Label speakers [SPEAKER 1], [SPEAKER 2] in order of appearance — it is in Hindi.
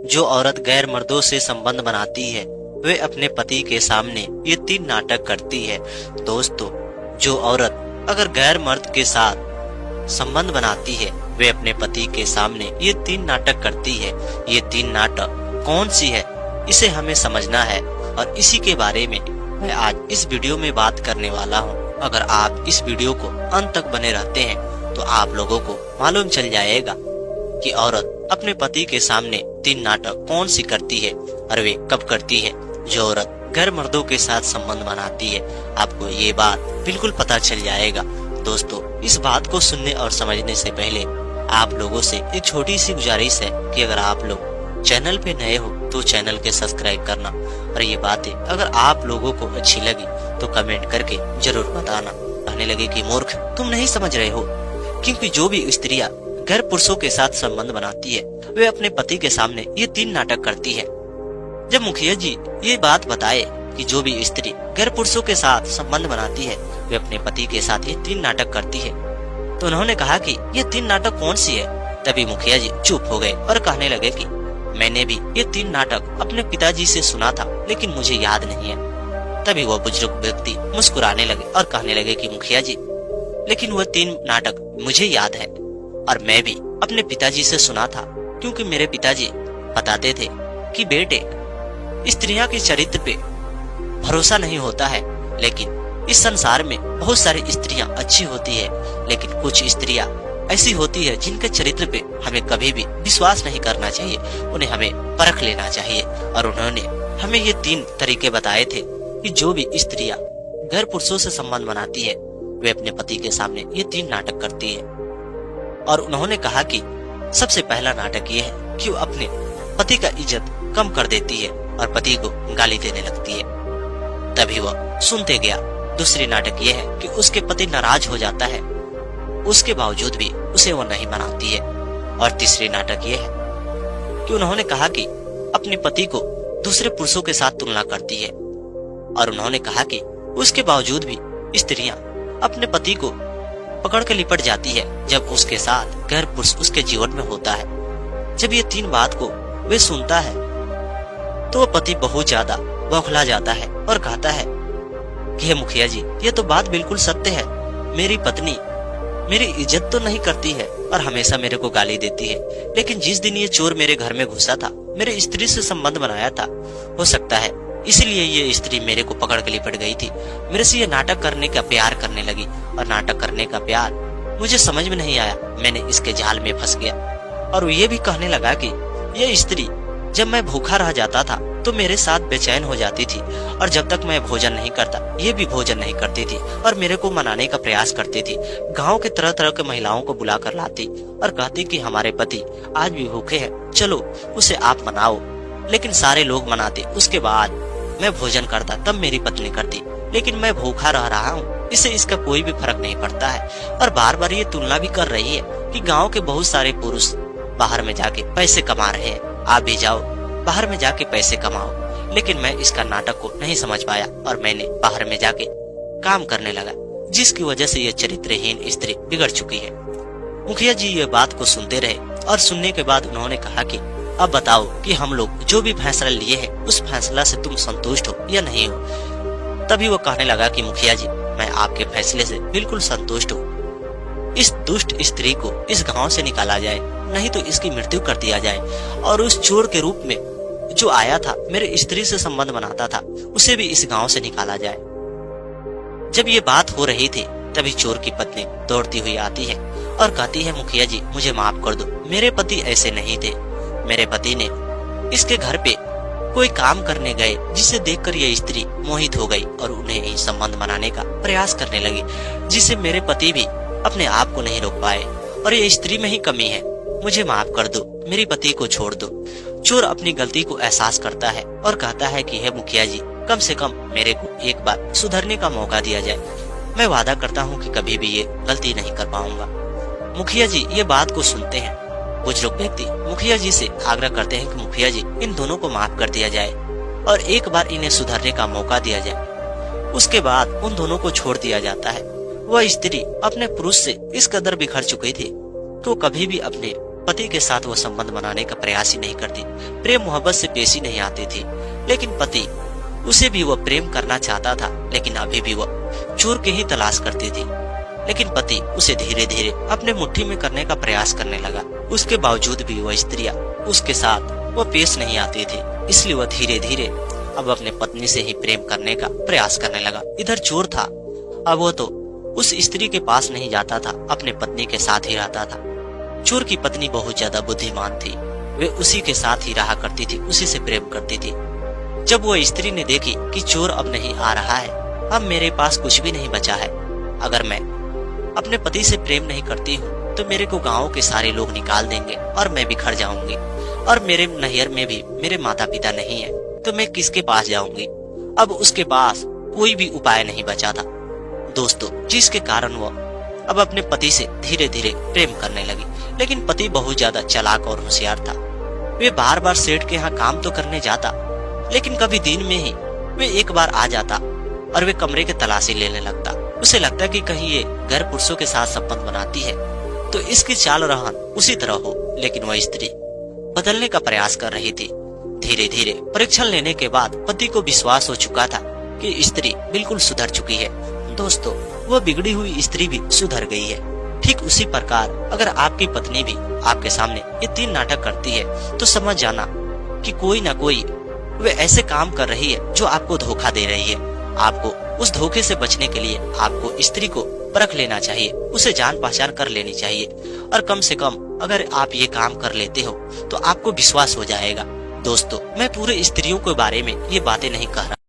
[SPEAKER 1] जो औरत गैर मर्दों से संबंध बनाती है वे अपने पति के सामने ये 3 नाटक करती है। दोस्तों, जो औरत अगर गैर मर्द के साथ संबंध बनाती है वे अपने पति के सामने ये 3 नाटक करती है। ये 3 नाटक कौन सी है इसे हमें समझना है और इसी के बारे में मैं आज इस वीडियो में बात करने वाला हूँ। अगर आप इस वीडियो को अंत तक बने रहते हैं तो आप लोगों को मालूम चल जाएगा कि औरत अपने पति के सामने 3 नाटक कौन सी करती है और वे कब करती है। जो औरत गैर मर्दों के साथ संबंध बनाती है, आपको ये बात बिल्कुल पता चल जाएगा। दोस्तों, इस बात को सुनने और समझने से पहले आप लोगों से एक छोटी सी गुजारिश है कि अगर आप लोग चैनल पे नए हो तो चैनल के सब्सक्राइब करना और ये बातें अगर आप लोगों को अच्छी लगी तो कमेंट करके जरूर बताना। कहने लगे कि मूर्ख तुम नहीं समझ रहे हो, क्योंकि जो भी स्त्रियां गैर पुरुषों के साथ संबंध बनाती है वे अपने पति के सामने ये 3 नाटक करती है। जब मुखिया जी ये बात बताए कि जो भी स्त्री गैर पुरुषों के साथ संबंध बनाती है वे अपने पति के साथ ये 3 नाटक करती है, तो उन्होंने कहा कि ये 3 नाटक कौन सी है। तभी मुखिया जी चुप हो गए और कहने लगे कि मैंने भी ये 3 नाटक अपने पिताजी से सुना था लेकिन मुझे याद नहीं है। तभी वह बुजुर्ग व्यक्ति मुस्कुराने लगे और कहने लगे कि मुखिया जी, लेकिन वह 3 नाटक मुझे याद है और मैं भी अपने पिताजी से सुना था, क्योंकि मेरे पिताजी बताते थे कि बेटे, स्त्रियां के चरित्र पे भरोसा नहीं होता है, लेकिन इस संसार में बहुत सारी स्त्रियां अच्छी होती है, लेकिन कुछ स्त्रियां ऐसी होती है जिनके चरित्र पे हमें कभी भी विश्वास नहीं करना चाहिए, उन्हें हमें परख लेना चाहिए। और उन्होंने हमें ये 3 तरीके बताए थे कि जो भी स्त्रियां गैर पुरुषों से संबंध बनाती है वे अपने पति के सामने ये 3 नाटक करती है। और उन्होंने कहा कि सबसे पहला नाटक ये है कि वो अपने पति का इज्जत कम कर देती है और पति को गाली देने लगती है। तभी वह सुनते गया। दूसरी नाटक यह है कि उसके पति नाराज हो जाता है, उसके बावजूद भी उसे वो नहीं मनाती है। और तीसरी नाटक यह है कि उन्होंने कहा कि अपने पति को दूसरे पुरुषों के साथ तुलना करती है। और उन्होंने कहा कि उसके बावजूद भी स्त्रियां अपने पति को पकड़ के लिपट जाती है जब उसके साथ गैर पुरुष उसके जीवन में होता है। जब ये 3 बात को वे सुनता है तो वह पति बहुत ज्यादा बौखला जाता है और कहता है कि हे मुखिया जी, ये तो बात बिल्कुल सत्य है। मेरी पत्नी मेरी इज्जत तो नहीं करती है और हमेशा मेरे को गाली देती है, लेकिन जिस दिन ये चोर मेरे घर में घुसा था, मेरे स्त्री से संबंध बनाया था, हो सकता है इसीलिए ये स्त्री मेरे को पकड़ के लिपट गई थी। मेरे से ये नाटक करने का प्यार करने लगी और नाटक करने का प्यार मुझे समझ में नहीं आया, मैंने इसके जाल में फंस गया। और ये भी कहने लगा कि ये स्त्री जब मैं भूखा रह जाता था तो मेरे साथ बेचैन हो जाती थी, और जब तक मैं भोजन नहीं करता ये भी भोजन नहीं करती थी और मेरे को मनाने का प्रयास करती थी। गांव के तरह तरह के महिलाओं को बुला कर लाती और कहती कि हमारे पति आज भी भूखे हैं, चलो उसे आप मनाओ। लेकिन सारे लोग मनाते, उसके बाद मैं भोजन करता तब मेरी पत्नी करती, लेकिन मैं भूखा रह रहा हूँ, इससे इसका कोई भी फर्क नहीं पड़ता है। और बार बार ये तुलना भी कर रही है कि गाँव के बहुत सारे पुरुष बाहर में जाके पैसे कमा रहे हैं, आप भी जाओ बाहर में जाके पैसे कमाओ। लेकिन मैं इसका नाटक को नहीं समझ पाया और मैंने बाहर में जाके काम करने लगा, जिसकी वजह से ये चरित्रहीन स्त्री बिगड़ चुकी है। मुखिया जी ये बात को सुनते रहे और सुनने के बाद उन्होंने कहा कि अब बताओ कि हम लोग जो भी फैसला लिए है उस फैसला से तुम संतुष्ट हो या नहीं हो। तभी वो कहने लगा कि मुखिया जी, मैं आपके फैसले से बिल्कुल संतुष्ट हूँ। इस दुष्ट स्त्री को इस गाँव से निकाला जाए, नहीं तो इसकी मृत्यु कर दिया जाए, और उस चोर के रूप में जो आया था मेरे स्त्री से संबंध बनाता था उसे भी इस गांव से निकाला जाए। जब ये बात हो रही थी तभी चोर की पत्नी दौड़ती हुई आती है और कहती है मुखिया जी, मुझे माफ कर दो, मेरे पति ऐसे नहीं थे। मेरे पति ने इसके घर पे कोई काम करने गए जिसे देखकर ये स्त्री मोहित हो गई और उन्हें ही संबंध बनाने का प्रयास करने लगी, जिससे मेरे पति भी अपने आप को नहीं रोक पाए और ये स्त्री में ही कमी है। मुझे माफ कर दो, मेरी पति को छोड़ दो। चोर अपनी गलती को एहसास करता है और कहता है कि हे मुखिया जी, कम से कम मेरे को एक बार सुधरने का मौका दिया जाए, मैं वादा करता हूँ कि कभी भी ये गलती नहीं कर पाऊंगा। मुखिया जी ये बात को सुनते हैं। बुजुर्ग व्यक्ति मुखिया जी से आग्रह करते हैं कि मुखिया जी इन दोनों को माफ कर दिया जाए और एक बार इन्हें सुधरने का मौका दिया जाए। उसके बाद उन दोनों को छोड़ दिया जाता है। वह स्त्री अपने पुरुष से इस कदर बिखर चुकी थी तो कभी भी अपने पति के साथ वो संबंध बनाने का प्रयास ही नहीं करती। प्रेम मोहब्बत से पेश ही नहीं आती थी। लेकिन पति, उसे भी वह प्रेम करना चाहता था, लेकिन अभी भी वह चोर की ही तलाश करती थी। लेकिन पति उसे धीरे धीरे अपने मुट्ठी में करने का प्रयास करने लगा। उसके बावजूद भी वह स्त्रियां उसके साथ वह पेश नहीं आती थी, इसलिए वह धीरे धीरे अब अपने पत्नी से ही प्रेम करने का प्रयास करने लगा। इधर चोर था, अब वो तो उस स्त्री के पास नहीं जाता था, अपने पत्नी के साथ ही रहता था। चोर की पत्नी बहुत ज्यादा बुद्धिमान थी, वे उसी के साथ ही रहा करती थी, उसी से प्रेम करती थी। जब वो स्त्री ने देखी कि चोर अब नहीं आ रहा है, अब मेरे पास कुछ भी नहीं बचा है, अगर मैं अपने पति से प्रेम नहीं करती हूँ तो मेरे को गांव के सारे लोग निकाल देंगे और मैं बिखर जाऊंगी, और मेरे नैहर में भी मेरे माता पिता नहीं है, तो मैं किसके पास जाऊंगी। अब उसके पास कोई भी उपाय नहीं बचा था दोस्तों, जिसके कारण वो अब अपने पति से धीरे धीरे प्रेम करने लगी। लेकिन पति बहुत ज्यादा चालाक और होशियार था। वे बार बार सेठ के यहाँ काम तो करने जाता, लेकिन कभी दिन में ही वे एक बार आ जाता और वे कमरे के तलाशी लेने लगता। उसे लगता कि कहीं ये घर पुरुषों के साथ संबंध बनाती है, तो इसकी चाल रहन उसी तरह हो। लेकिन वह स्त्री बदलने का प्रयास कर रही थी। धीरे धीरे परीक्षण लेने के बाद पति को विश्वास हो चुका था कि स्त्री बिल्कुल सुधर चुकी है। दोस्तों, वह बिगड़ी हुई स्त्री भी सुधर गई है। ठीक उसी प्रकार अगर आपकी पत्नी भी आपके सामने ये 3 नाटक करती है, तो समझ जाना कि कोई ना कोई वे ऐसे काम कर रही है जो आपको धोखा दे रही है। आपको उस धोखे से बचने के लिए आपको स्त्री को परख लेना चाहिए, उसे जान पहचान कर लेनी चाहिए, और कम से कम अगर आप ये काम कर लेते हो तो आपको विश्वास हो जाएगा। दोस्तों, मैं पूरे स्त्रियों के बारे में ये बातें नहीं कह रहा।